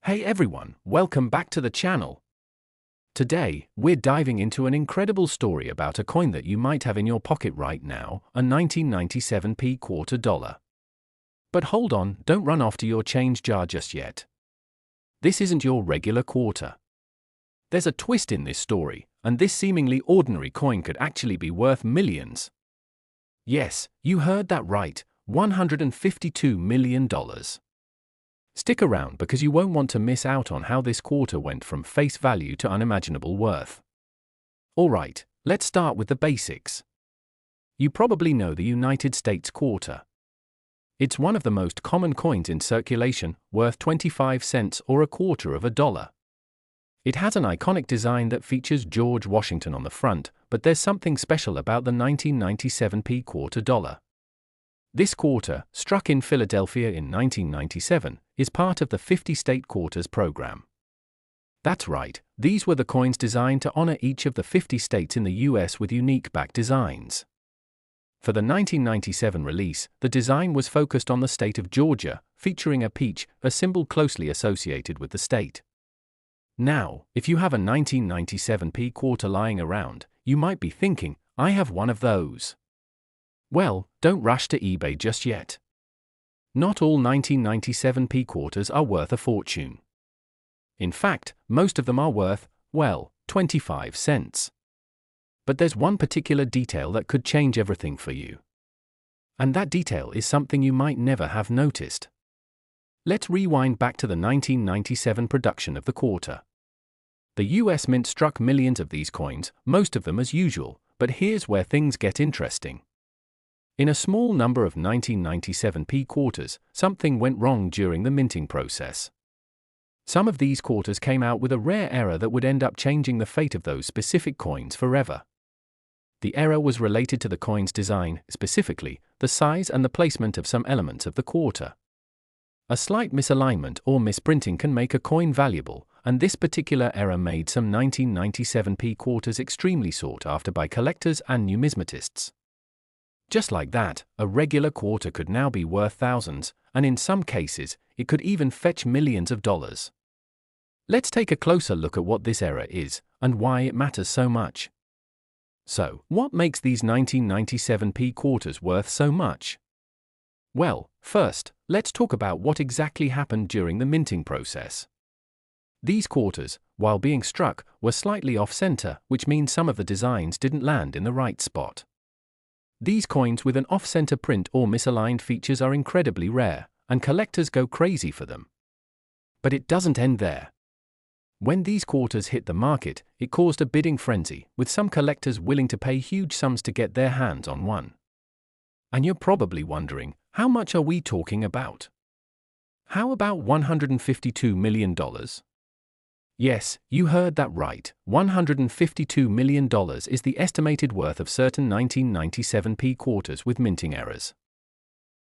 Hey everyone, welcome back to the channel. Today, we're diving into an incredible story about a coin that you might have in your pocket right now, a 1997p quarter dollar. But hold on, don't run off to your change jar just yet. This isn't your regular quarter. There's a twist in this story, and this seemingly ordinary coin could actually be worth millions. Yes, you heard that right, $152 million. Stick around because you won't want to miss out on how this quarter went from face value to unimaginable worth. Alright, let's start with the basics. You probably know the United States quarter. It's one of the most common coins in circulation, worth 25 cents or a quarter of a dollar. It has an iconic design that features George Washington on the front, but there's something special about the 1997p quarter dollar. This quarter, struck in Philadelphia in 1997, is part of the 50-state quarters program. That's right, these were the coins designed to honor each of the 50 states in the US with unique back designs. For the 1997 release, the design was focused on the state of Georgia, featuring a peach, a symbol closely associated with the state. Now, if you have a 1997p quarter lying around, you might be thinking, I have one of those. Well, don't rush to eBay just yet. Not all 1997p quarters are worth a fortune. In fact, most of them are worth, well, 25 cents. But there's one particular detail that could change everything for you. And that detail is something you might never have noticed. Let's rewind back to the 1997 production of the quarter. The US Mint struck millions of these coins, most of them as usual, but here's where things get interesting. In a small number of 1997p quarters, something went wrong during the minting process. Some of these quarters came out with a rare error that would end up changing the fate of those specific coins forever. The error was related to the coin's design, specifically, the size and the placement of some elements of the quarter. A slight misalignment or misprinting can make a coin valuable, and this particular error made some 1997p quarters extremely sought after by collectors and numismatists. Just like that, a regular quarter could now be worth thousands, and in some cases, it could even fetch millions of dollars. Let's take a closer look at what this error is, and why it matters so much. So, what makes these 1997p quarters worth so much? Well, first, let's talk about what exactly happened during the minting process. These quarters, while being struck, were slightly off-center, which means some of the designs didn't land in the right spot. These coins with an off-center print or misaligned features are incredibly rare, and collectors go crazy for them. But it doesn't end there. When these quarters hit the market, it caused a bidding frenzy, with some collectors willing to pay huge sums to get their hands on one. And you're probably wondering, how much are we talking about? How about $152 million? Yes, you heard that right, $152 million is the estimated worth of certain 1997p quarters with minting errors.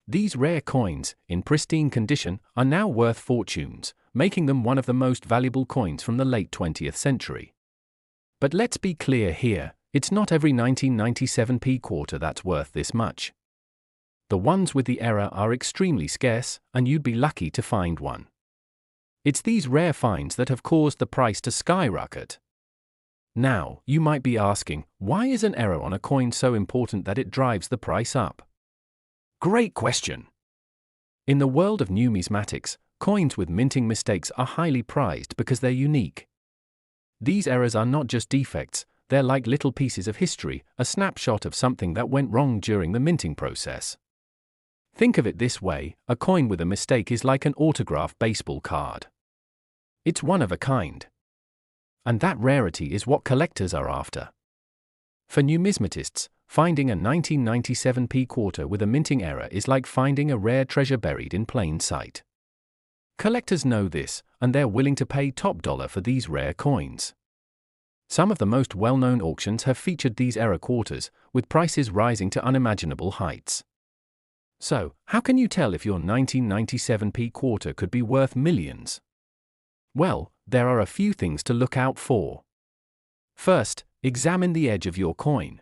These rare coins, in pristine condition, are now worth fortunes, making them one of the most valuable coins from the late 20th century. But let's be clear here, it's not every 1997p quarter that's worth this much. The ones with the error are extremely scarce, and you'd be lucky to find one. It's these rare finds that have caused the price to skyrocket. Now, you might be asking, why is an error on a coin so important that it drives the price up? Great question! In the world of numismatics, coins with minting mistakes are highly prized because they're unique. These errors are not just defects, they're like little pieces of history, a snapshot of something that went wrong during the minting process. Think of it this way, a coin with a mistake is like an autographed baseball card. It's one of a kind. And that rarity is what collectors are after. For numismatists, finding a 1997p quarter with a minting error is like finding a rare treasure buried in plain sight. Collectors know this, and they're willing to pay top dollar for these rare coins. Some of the most well-known auctions have featured these error quarters, with prices rising to unimaginable heights. So, how can you tell if your 1997p quarter could be worth millions? Well, there are a few things to look out for. First, examine the edge of your coin.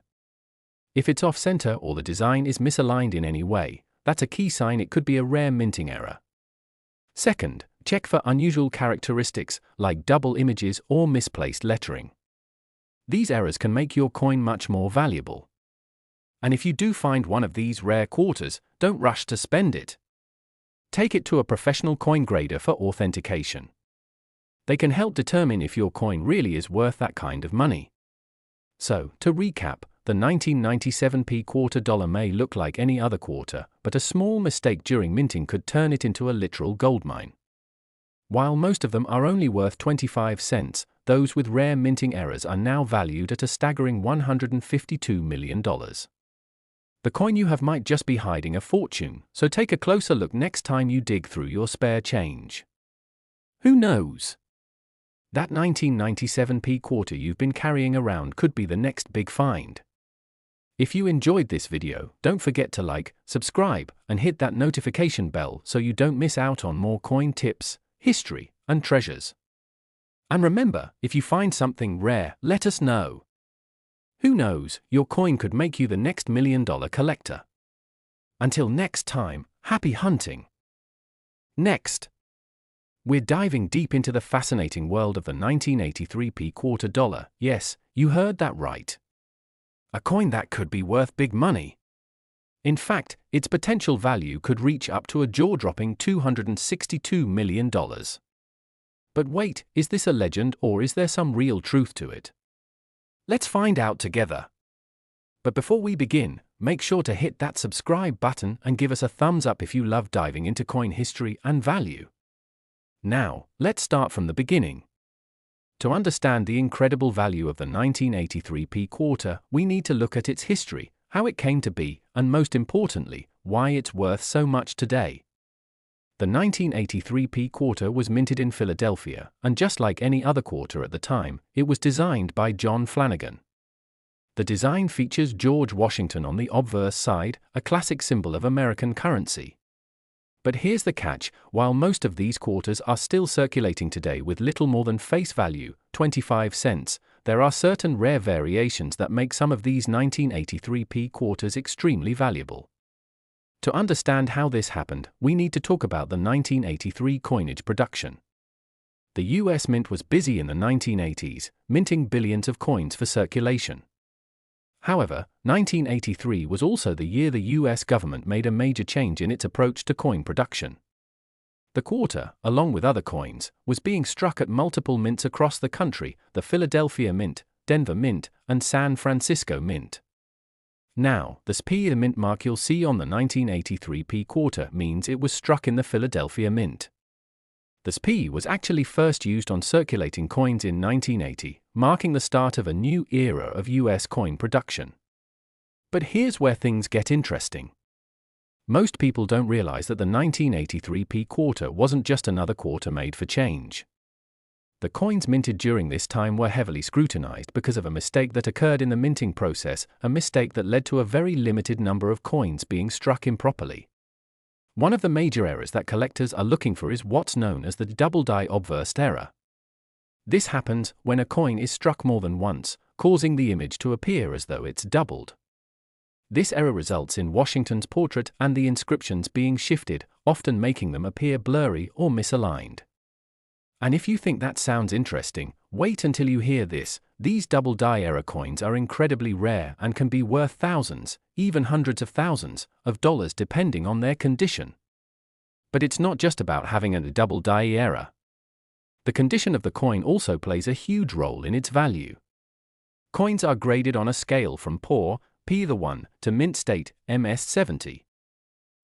If it's off-center or the design is misaligned in any way, that's a key sign it could be a rare minting error. Second, Check for unusual characteristics like double images or misplaced lettering. These errors can make your coin much more valuable. And if you do find one of these rare quarters, don't rush to spend it. Take it to a professional coin grader for authentication. They can help determine if your coin really is worth that kind of money. So, to recap, the 1997p quarter dollar may look like any other quarter, but a small mistake during minting could turn it into a literal goldmine. While most of them are only worth 25 cents, those with rare minting errors are now valued at a staggering $152 million. The coin you have might just be hiding a fortune, so take a closer look next time you dig through your spare change. Who knows? That 1997p quarter you've been carrying around could be the next big find. If you enjoyed this video, don't forget to like, subscribe, and hit that notification bell so you don't miss out on more coin tips, history, and treasures. And remember, if you find something rare, let us know. Who knows, your coin could make you the next $1 million collector. Until next time, happy hunting. Next, we're diving deep into the fascinating world of the 1983p quarter dollar. Yes, you heard that right. A coin that could be worth big money. In fact, its potential value could reach up to a jaw-dropping $262 million. But wait, is this a legend or is there some real truth to it? Let's find out together. But before we begin, make sure to hit that subscribe button and give us a thumbs up if you love diving into coin history and value. Now, let's start from the beginning. To understand the incredible value of the 1983p quarter, we need to look at its history, how it came to be, and most importantly, why it's worth so much today. The 1983p quarter was minted in Philadelphia, and just like any other quarter at the time, it was designed by John Flanagan. The design features George Washington on the obverse side, a classic symbol of American currency. But here's the catch: while most of these quarters are still circulating today with little more than face value, 25 cents, there are certain rare variations that make some of these 1983p quarters extremely valuable. To understand how this happened, we need to talk about the 1983 coinage production. The US Mint was busy in the 1980s, minting billions of coins for circulation. However, 1983 was also the year the US government made a major change in its approach to coin production. The quarter, along with other coins, was being struck at multiple mints across the country: the Philadelphia Mint, Denver Mint, and San Francisco Mint. Now, the SPI, the mint mark you'll see on the 1983p quarter, means it was struck in the Philadelphia Mint. The SPI was actually first used on circulating coins in 1980, marking the start of a new era of US coin production. But here's where things get interesting. Most people don't realize that the 1983p quarter wasn't just another quarter made for change. The coins minted during this time were heavily scrutinized because of a mistake that occurred in the minting process, a mistake that led to a very limited number of coins being struck improperly. One of the major errors that collectors are looking for is what's known as the double die obverse error. This happens when a coin is struck more than once, causing the image to appear as though it's doubled. This error results in Washington's portrait and the inscriptions being shifted, often making them appear blurry or misaligned. And if you think that sounds interesting, wait until you hear this: these double die error coins are incredibly rare and can be worth thousands, even hundreds of thousands, of dollars depending on their condition. But it's not just about having a double die error. The condition of the coin also plays a huge role in its value. Coins are graded on a scale from poor, P1, to mint state, MS70.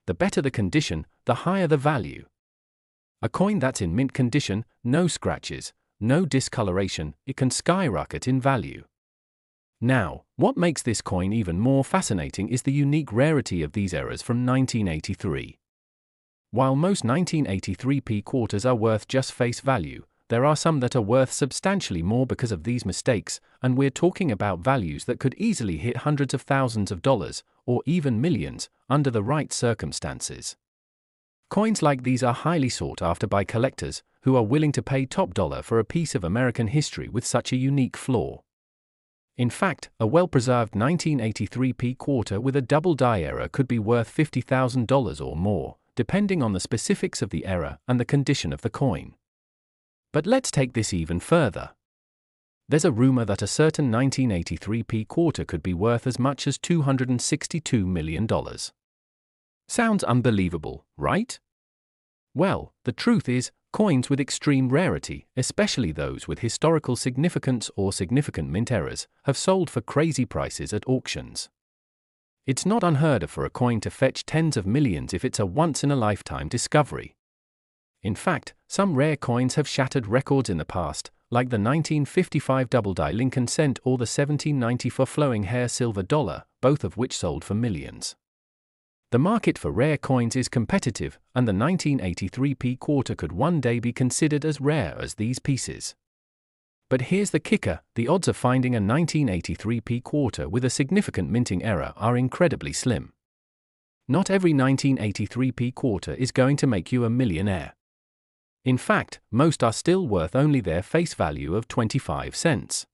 The better the condition, the higher the value. A coin that's in mint condition, no scratches, no discoloration, it can skyrocket in value. Now, what makes this coin even more fascinating is the unique rarity of these errors from 1983. While most 1983p quarters are worth just face value, there are some that are worth substantially more because of these mistakes, and we're talking about values that could easily hit hundreds of thousands of dollars, or even millions, under the right circumstances. Coins like these are highly sought after by collectors, who are willing to pay top dollar for a piece of American history with such a unique flaw. In fact, a well-preserved 1983p quarter with a double die error could be worth $50,000 or more, depending on the specifics of the error and the condition of the coin. But let's take this even further. There's a rumor that a certain 1983 p quarter could be worth as much as $262 million. Sounds unbelievable, right? Well, the truth is, coins with extreme rarity, especially those with historical significance or significant mint errors, have sold for crazy prices at auctions. It's not unheard of for a coin to fetch tens of millions if it's a once-in-a-lifetime discovery. In fact, some rare coins have shattered records in the past, like the 1955 double-die Lincoln cent or the 1794 flowing hair silver dollar, both of which sold for millions. The market for rare coins is competitive, and the 1983 p quarter could one day be considered as rare as these pieces. But here's the kicker: the odds of finding a 1983 p quarter with a significant minting error are incredibly slim. Not every 1983 p quarter is going to make you a millionaire. In fact, most are still worth only their face value of 25 cents.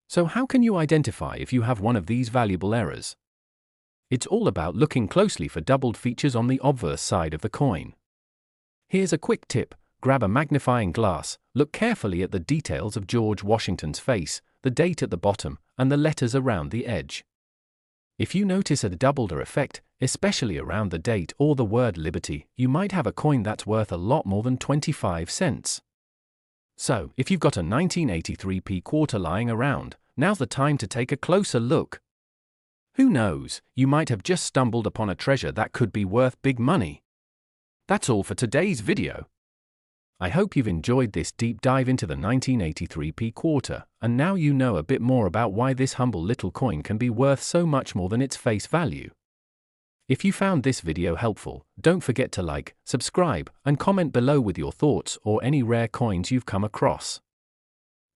So how can you identify if you have one of these valuable errors? It's all about looking closely for doubled features on the obverse side of the coin. Here's a quick tip: grab a magnifying glass, look carefully at the details of George Washington's face, the date at the bottom, and the letters around the edge. If you notice a doubled effect, especially around the date or the word Liberty, you might have a coin that's worth a lot more than 25 cents. So, if you've got a 1983 p quarter lying around, now's the time to take a closer look. Who knows, you might have just stumbled upon a treasure that could be worth big money. That's all for today's video. I hope you've enjoyed this deep dive into the 1983 p quarter, and now you know a bit more about why this humble little coin can be worth so much more than its face value. If you found this video helpful, don't forget to like, subscribe, and comment below with your thoughts or any rare coins you've come across.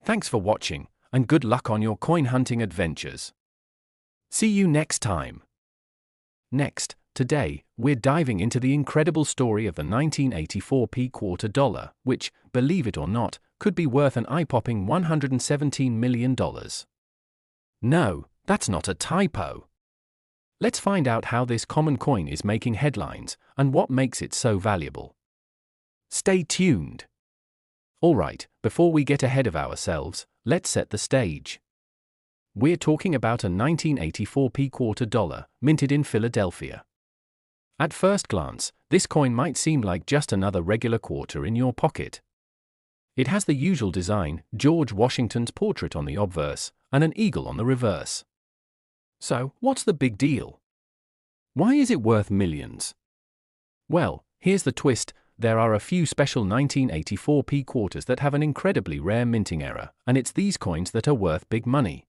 Thanks for watching, and good luck on your coin hunting adventures. See you next time. Next, today, we're diving into the incredible story of the 1984 p quarter dollar, which, believe it or not, could be worth an eye-popping $117 million. No, that's not a typo. Let's find out how this common coin is making headlines and what makes it so valuable. Stay tuned. Alright, before we get ahead of ourselves, let's set the stage. We're talking about a 1984 p quarter dollar, minted in Philadelphia. At first glance, this coin might seem like just another regular quarter in your pocket. It has the usual design: George Washington's portrait on the obverse, and an eagle on the reverse. So, what's the big deal? Why is it worth millions? Well, here's the twist: there are a few special 1984 p quarters that have an incredibly rare minting error, and it's these coins that are worth big money.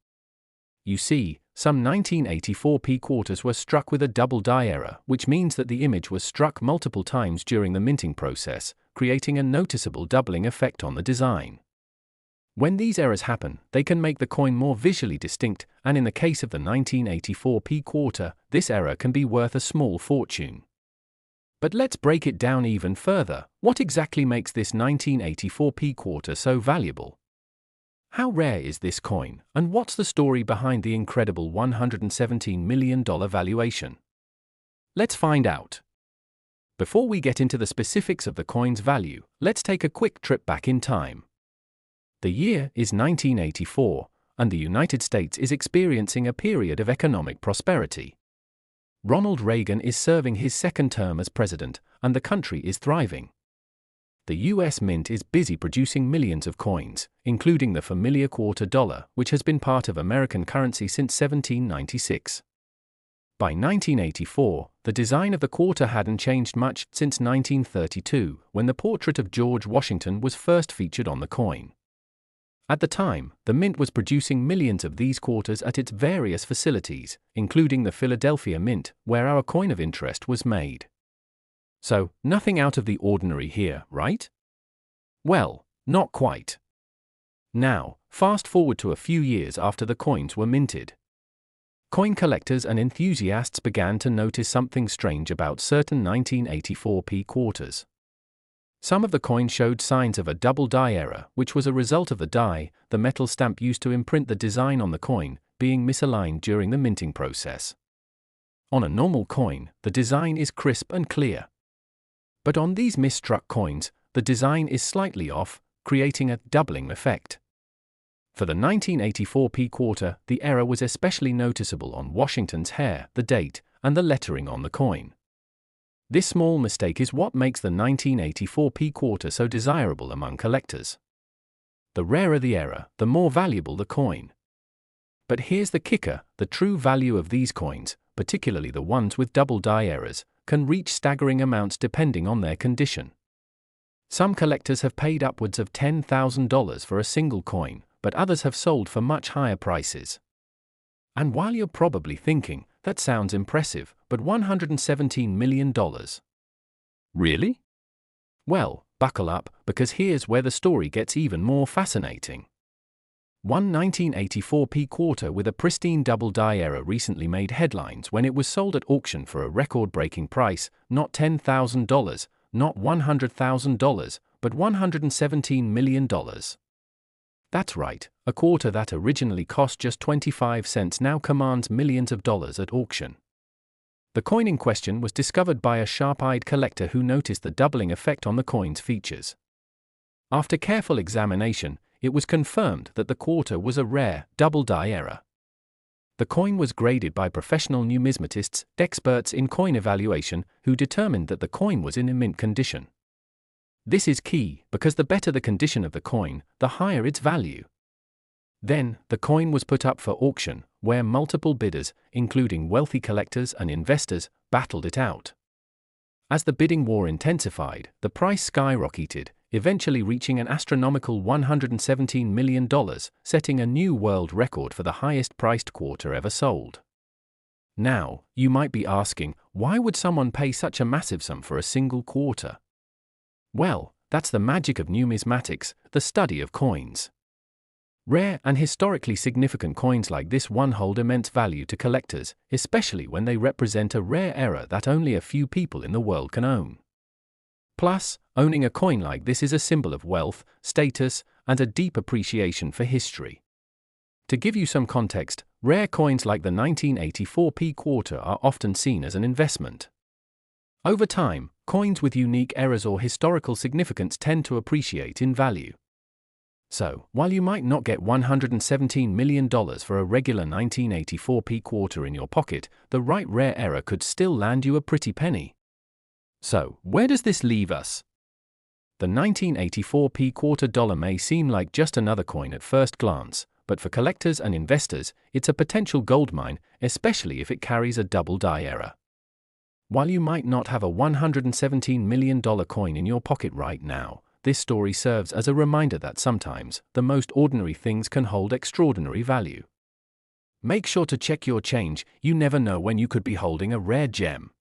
You see, some 1984 p quarters were struck with a double die error, which means that the image was struck multiple times during the minting process, creating a noticeable doubling effect on the design. When these errors happen, they can make the coin more visually distinct, and in the case of the 1984 p quarter, this error can be worth a small fortune. But let's break it down even further. What exactly makes this 1984 p quarter so valuable? How rare is this coin, and what's the story behind the incredible $117 million valuation? Let's find out. Before we get into the specifics of the coin's value, let's take a quick trip back in time. The year is 1984, and the United States is experiencing a period of economic prosperity. Ronald Reagan is serving his second term as president, and the country is thriving. The US Mint is busy producing millions of coins, including the familiar quarter dollar, which has been part of American currency since 1796. By 1984, the design of the quarter hadn't changed much since 1932, when the portrait of George Washington was first featured on the coin. At the time, the Mint was producing millions of these quarters at its various facilities, including the Philadelphia Mint, where our coin of interest was made. So, nothing out of the ordinary here, right? Well, not quite. Now, fast forward to a few years after the coins were minted. Coin collectors and enthusiasts began to notice something strange about certain 1984 p quarters. Some of the coins showed signs of a double die error, which was a result of the die, the metal stamp used to imprint the design on the coin, being misaligned during the minting process. On a normal coin, the design is crisp and clear. But on these misstruck coins, the design is slightly off, creating a doubling effect. For the 1984 P quarter, the error was especially noticeable on Washington's hair, the date, and the lettering on the coin. This small mistake is what makes the 1984 P quarter so desirable among collectors. The rarer the error, the more valuable the coin. But here's the kicker: the true value of these coins, particularly the ones with double die errors, can reach staggering amounts depending on their condition. Some collectors have paid upwards of $10,000 for a single coin, but others have sold for much higher prices. And while you're probably thinking, that sounds impressive, but $117 million? Really? Well, buckle up, because here's where the story gets even more fascinating. One 1984 P quarter with a pristine double die error recently made headlines when it was sold at auction for a record-breaking price, not $10,000, not $100,000, but $117 million. That's right, a quarter that originally cost just 25 cents now commands millions of dollars at auction. The coin in question was discovered by a sharp-eyed collector who noticed the doubling effect on the coin's features. After careful examination, it was confirmed that the quarter was a rare, double die error. The coin was graded by professional numismatists, experts in coin evaluation, who determined that the coin was in mint condition. This is key, because the better the condition of the coin, the higher its value. Then, the coin was put up for auction, where multiple bidders, including wealthy collectors and investors, battled it out. As the bidding war intensified, the price skyrocketed, eventually reaching an astronomical $117 million, setting a new world record for the highest-priced quarter ever sold. Now, you might be asking, why would someone pay such a massive sum for a single quarter? Well, that's the magic of numismatics, the study of coins. Rare and historically significant coins like this one hold immense value to collectors, especially when they represent a rare error that only a few people in the world can own. Plus, owning a coin like this is a symbol of wealth, status, and a deep appreciation for history. To give you some context, rare coins like the 1984 P quarter are often seen as an investment. Over time, coins with unique errors or historical significance tend to appreciate in value. So, while you might not get $117 million for a regular 1984 P quarter in your pocket, the right rare error could still land you a pretty penny. So, where does this leave us? The 1984 P quarter dollar may seem like just another coin at first glance, but for collectors and investors, it's a potential goldmine, especially if it carries a double die error. While you might not have a $117 million coin in your pocket right now, this story serves as a reminder that sometimes, the most ordinary things can hold extraordinary value. Make sure to check your change, you never know when you could be holding a rare gem.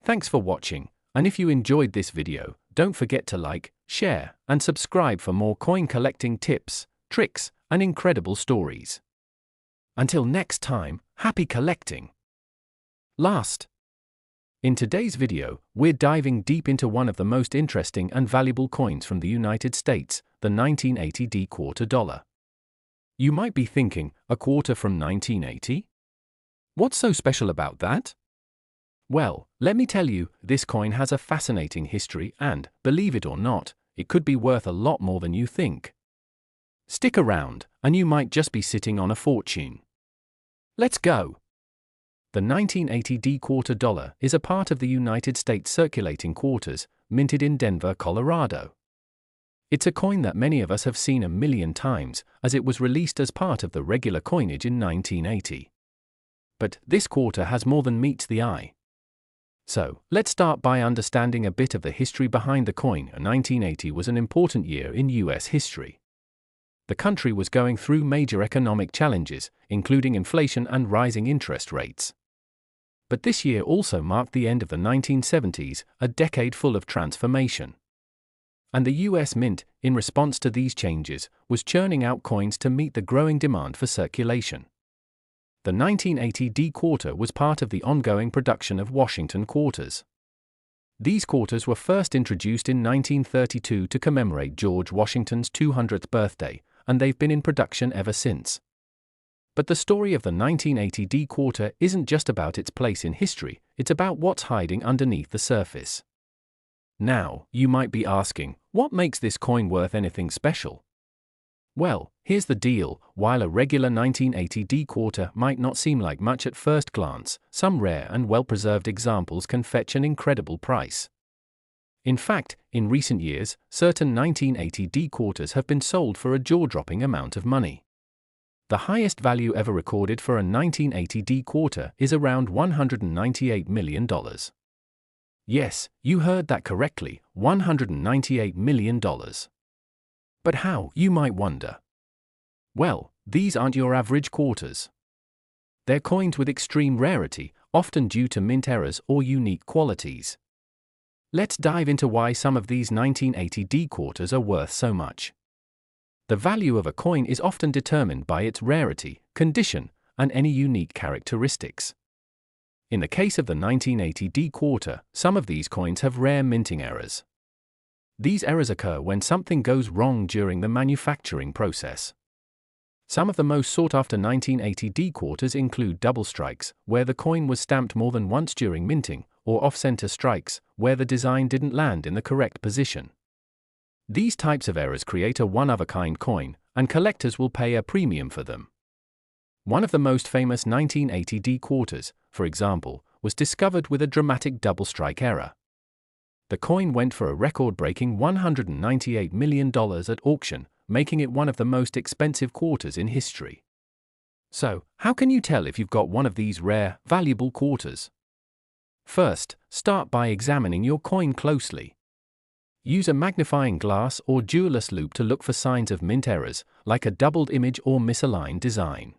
Thanks for watching, and if you enjoyed this video, don't forget to like, share, and subscribe for more coin collecting tips, tricks, and incredible stories. Until next time, happy collecting! Last. In today's video, we're diving deep into one of the most interesting and valuable coins from the United States, the 1980 D quarter dollar. You might be thinking, a quarter from 1980? What's so special about that? Well, let me tell you, this coin has a fascinating history and, believe it or not, it could be worth a lot more than you think. Stick around, and you might just be sitting on a fortune. Let's go! The 1980 D quarter dollar is a part of the United States circulating quarters, minted in Denver, Colorado. It's a coin that many of us have seen a million times, as it was released as part of the regular coinage in 1980. But this quarter has more than meets the eye. So, let's start by understanding a bit of the history behind the coin. 1980 was an important year in US history. The country was going through major economic challenges, including inflation and rising interest rates. But this year also marked the end of the 1970s, a decade full of transformation. And the US Mint, in response to these changes, was churning out coins to meet the growing demand for circulation. The 1980 D quarter was part of the ongoing production of Washington quarters. These quarters were first introduced in 1932 to commemorate George Washington's 200th birthday, and they've been in production ever since. But the story of the 1980 D quarter isn't just about its place in history, it's about what's hiding underneath the surface. Now, you might be asking, what makes this coin worth anything special? Well, here's the deal. While a regular 1980 D quarter might not seem like much at first glance, some rare and well-preserved examples can fetch an incredible price. In fact, in recent years, certain 1980 D quarters have been sold for a jaw-dropping amount of money. The highest value ever recorded for a 1980 D quarter is around $198 million. Yes, you heard that correctly, $198 million. But how, you might wonder? Well, these aren't your average quarters. They're coins with extreme rarity, often due to mint errors or unique qualities. Let's dive into why some of these 1980 D quarters are worth so much. The value of a coin is often determined by its rarity, condition, and any unique characteristics. In the case of the 1980 D quarter, some of these coins have rare minting errors. These errors occur when something goes wrong during the manufacturing process. Some of the most sought-after 1980 D quarters include double strikes, where the coin was stamped more than once during minting, or off-center strikes, where the design didn't land in the correct position. These types of errors create a one-of-a-kind coin, and collectors will pay a premium for them. One of the most famous 1980 D quarters, for example, was discovered with a dramatic double strike error. The coin went for a record-breaking $198 million at auction, making it one of the most expensive quarters in history. So, how can you tell if you've got one of these rare, valuable quarters? First, start by examining your coin closely. Use a magnifying glass or jeweller's loupe to look for signs of mint errors, like a doubled image or misaligned design.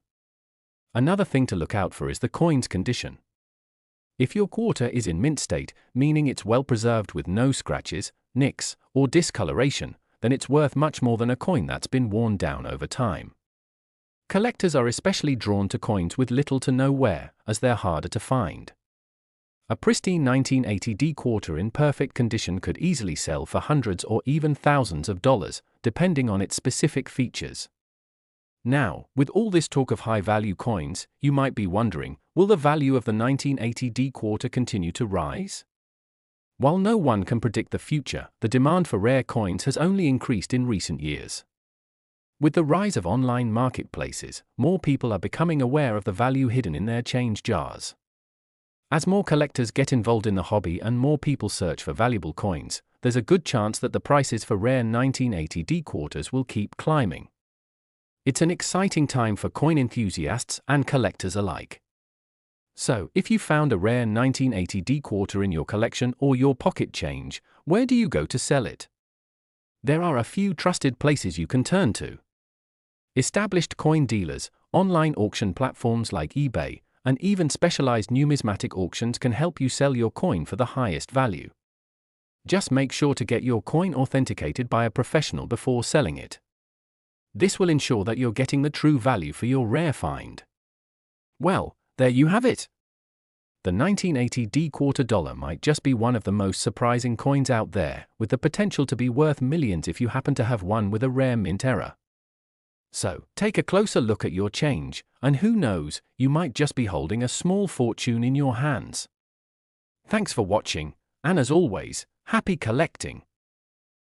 Another thing to look out for is the coin's condition. If your quarter is in mint state, meaning it's well preserved with no scratches, nicks, or discoloration, then it's worth much more than a coin that's been worn down over time. Collectors are especially drawn to coins with little to no wear, as they're harder to find. A pristine 1980 D quarter in perfect condition could easily sell for hundreds or even thousands of dollars, depending on its specific features. Now, with all this talk of high-value coins, you might be wondering, will the value of the 1980 D quarter continue to rise? While no one can predict the future, the demand for rare coins has only increased in recent years. With the rise of online marketplaces, more people are becoming aware of the value hidden in their change jars. As more collectors get involved in the hobby and more people search for valuable coins, there's a good chance that the prices for rare 1980 D quarters will keep climbing. It's an exciting time for coin enthusiasts and collectors alike. So, if you found a rare 1980 D quarter in your collection or your pocket change, where do you go to sell it? There are a few trusted places you can turn to. Established coin dealers, online auction platforms like eBay, and even specialized numismatic auctions can help you sell your coin for the highest value. Just make sure to get your coin authenticated by a professional before selling it. This will ensure that you're getting the true value for your rare find. Well, there you have it. The 1980 D quarter dollar might just be one of the most surprising coins out there, with the potential to be worth millions if you happen to have one with a rare mint error. So, take a closer look at your change, and who knows, you might just be holding a small fortune in your hands. Thanks for watching, and as always, happy collecting!